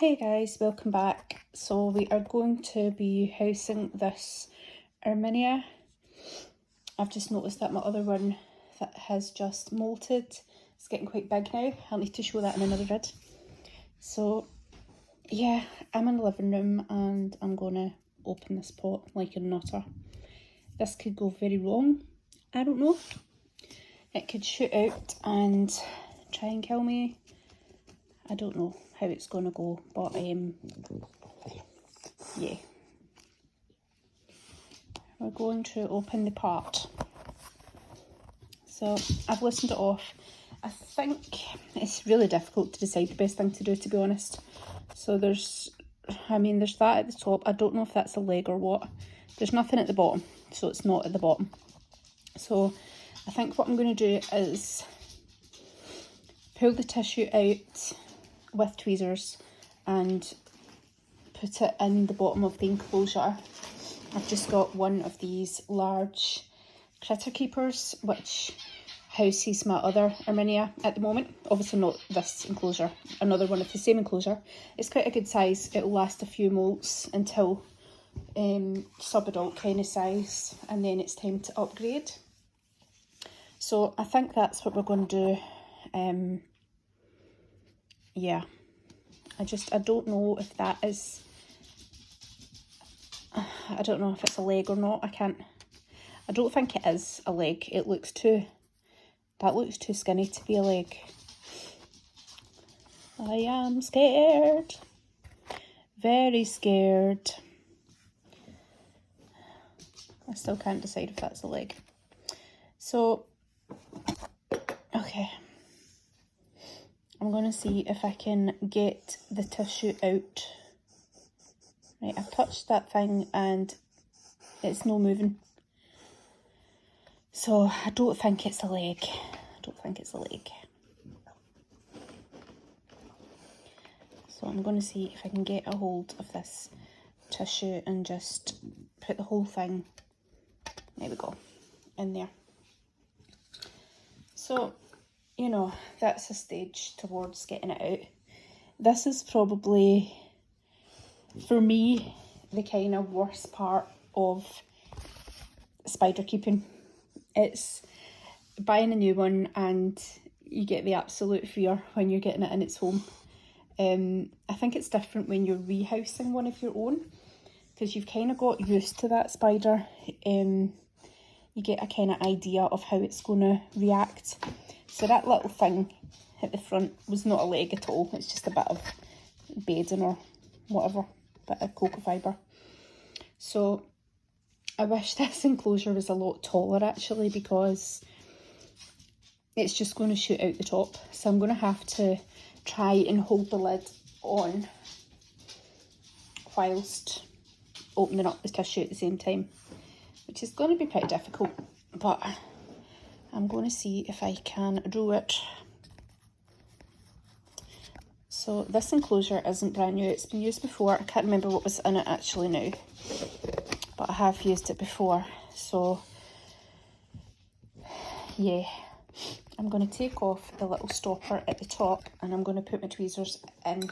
Hey guys, welcome back. So we are going to be housing this irminia. I've just noticed that my other one that has just molted, it's getting quite big now. I'll need to show that in another vid. So yeah, I'm in the living room and I'm gonna open this pot like a nutter. This could go very wrong, I don't know. It could shoot out and try and kill me. I don't know how it's gonna go, but yeah. We're going to open the pot. So I've listened it off. I think it's really difficult to decide the best thing to do, to be honest. So there's that at the top. I don't know if that's a leg or what. There's nothing at the bottom, so it's not at the bottom. So I think what I'm going to do is pull the tissue out with tweezers and put it in the bottom of the enclosure. I've just got one of these large critter keepers which houses my other irminia at the moment. Obviously not this enclosure, another one of the same enclosure. It's quite a good size. It'll last a few molts until sub-adult kind of size, and then it's time to upgrade. So I think that's what we're going to do. Yeah, I don't know if that is, I don't know if it's a leg or not. I don't think it is a leg. That looks too skinny to be a leg. I am scared. Very scared. I still can't decide if that's a leg. So, okay. I'm going to see if I can get the tissue out. Right, I've touched that thing and it's no moving. So I don't think it's a leg. So I'm going to see if I can get a hold of this tissue and just put the whole thing, there we go, in there. So, you know, that's a stage towards getting it out. This is probably, for me, the kind of worst part of spider keeping. It's buying a new one and you get the absolute fear when you're getting it in its home. I think it's different when you're rehousing one of your own, because you've kind of got used to that spider. You get a kind of idea of how it's going to react. So that little thing at the front was not a leg at all. It's just a bit of bedding or whatever, bit of cocoa fibre. So I wish this enclosure was a lot taller actually, because it's just going to shoot out the top. So I'm going to have to try and hold the lid on whilst opening up the tissue at the same time, which is going to be pretty difficult, but I'm going to see if I can do it. So this enclosure isn't brand new, it's been used before. I can't remember what was in it actually now, but I have used it before. So yeah, I'm going to take off the little stopper at the top and I'm going to put my tweezers in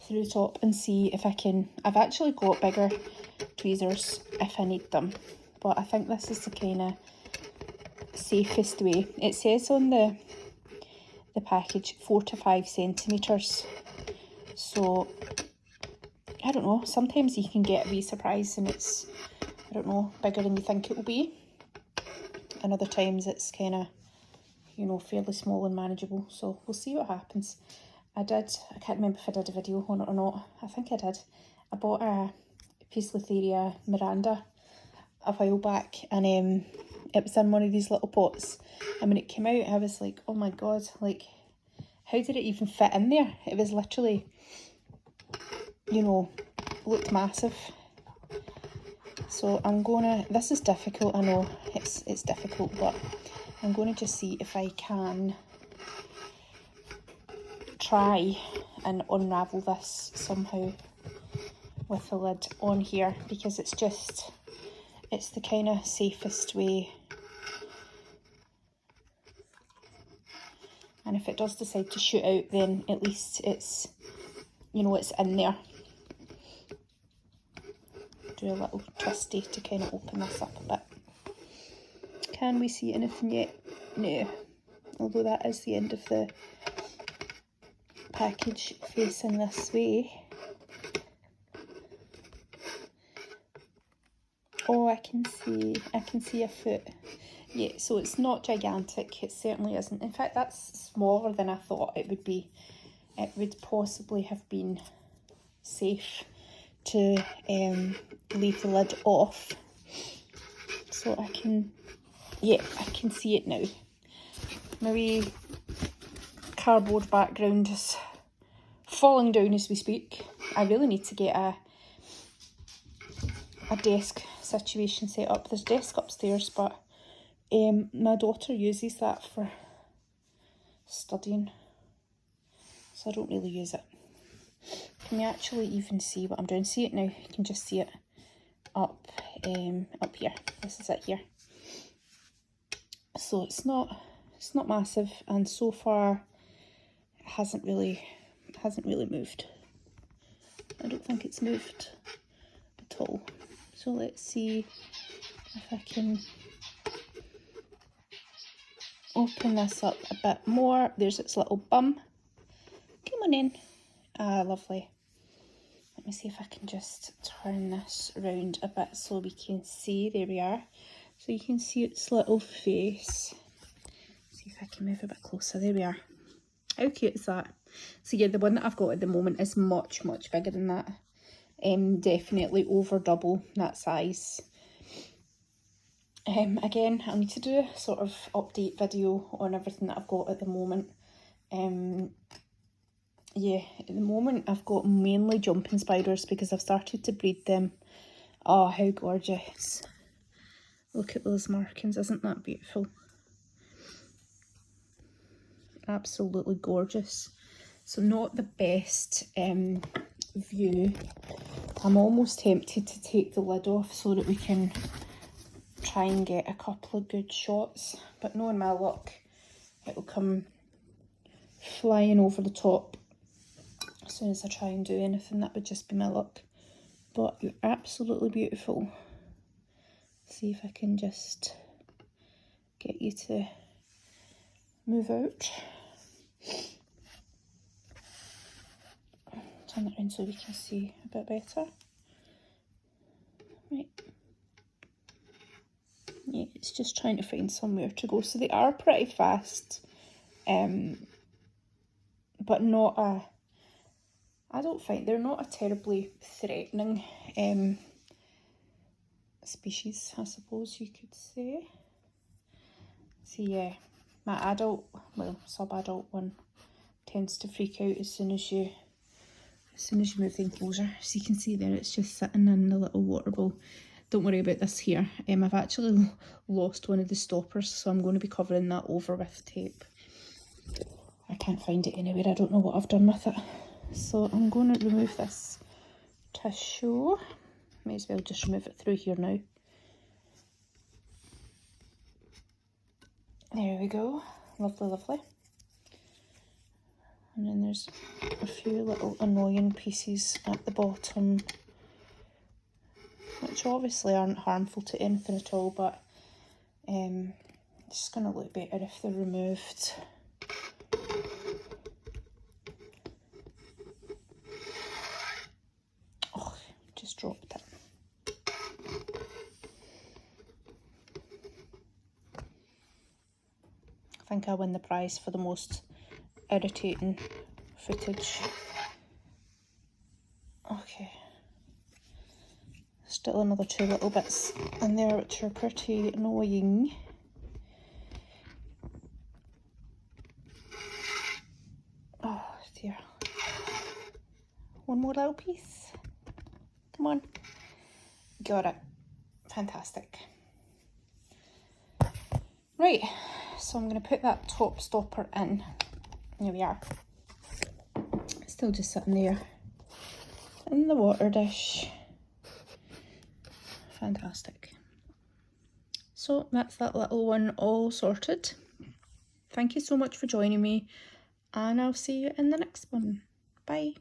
through the top and see if I can. I've actually got bigger tweezers if I need them, but I think this is the kind of safest way. It says on the package 4 to 5 centimetres. So I don't know, sometimes you can get a wee surprise and it's, I don't know, bigger than you think it will be, and other times it's kind of, you know, fairly small and manageable. So we'll see what happens. I can't remember if I did a video on it or not. I think I did. I bought a Poecilotheria Miranda a while back, and it was in one of these little pots, and when it came out I was like, oh my god, like how did it even fit in there? It was literally, you know, looked massive. So I'm gonna, this is difficult, I know it's difficult, but I'm going to just see if I can try and unravel this somehow with the lid on here, because it's the kind of safest way. And if it does decide to shoot out, then at least it's you know, it's in there. Do a little twisty to kind of open this up a bit. Can we see anything yet? No. Although that is the end of the package facing this way. Oh, I can see a foot. Yeah, so it's not gigantic, it certainly isn't. In fact, that's smaller than I thought it would be. It would possibly have been safe to leave the lid off. So I can see it now. My wee cardboard background is falling down as we speak. I really need to get a desk situation set up. There's a desk upstairs, but my daughter uses that for studying, so I don't really use it. Can you actually even see what I'm doing? See it now? You can just see it up here. This is it here. So it's not massive, and so far it hasn't really moved. I don't think it's moved at all. So let's see if I can open this up a bit more. There's its little bum. Come on in. Ah, lovely. Let me see if I can just turn this around a bit so we can see. There we are. So you can see its little face. See if I can move a bit closer. There we are. How cute is that? So yeah, the one that I've got at the moment is much bigger than that. Definitely over double that size. Again, I'll need to do a sort of update video on everything that I've got at the moment. Yeah, at the moment I've got mainly jumping spiders because I've started to breed them. Oh, how gorgeous. Look at those markings, isn't that beautiful? Absolutely gorgeous. So not the best view. I'm almost tempted to take the lid off so that we can try and get a couple of good shots, but knowing my luck, it will come flying over the top as soon as I try and do anything. That would just be my luck. But you're absolutely beautiful. See if I can just get you to move out. Turn it around so we can see a bit better. Right. Yeah, it's just trying to find somewhere to go. So they are pretty fast, but not a, I don't think, they're not a terribly threatening species, I suppose you could say. So yeah, my adult, well, sub-adult one tends to freak out as soon as you move the enclosure. So you can see there, it's just sitting in the little water bowl. Don't worry about this here. I've actually lost one of the stoppers, so I'm going to be covering that over with tape. I can't find it anywhere. I don't know what I've done with it. So I'm going to remove this tissue. May as well just remove it through here now. There we go. Lovely, lovely. And then there's a few little annoying pieces at the bottom, which obviously aren't harmful to anything at all, but it's just going to look better if they're removed. Oh, just dropped it. I think I win the prize for the most irritating footage. Okay. Still another two little bits in there which are pretty annoying. Oh dear. One more little piece. Come on. Got it. Fantastic. Right, so I'm going to put that top stopper in. Here we are. Still just sitting there in the water dish. Fantastic. So that's that little one all sorted. Thank you so much for joining me, and I'll see you in the next one. Bye.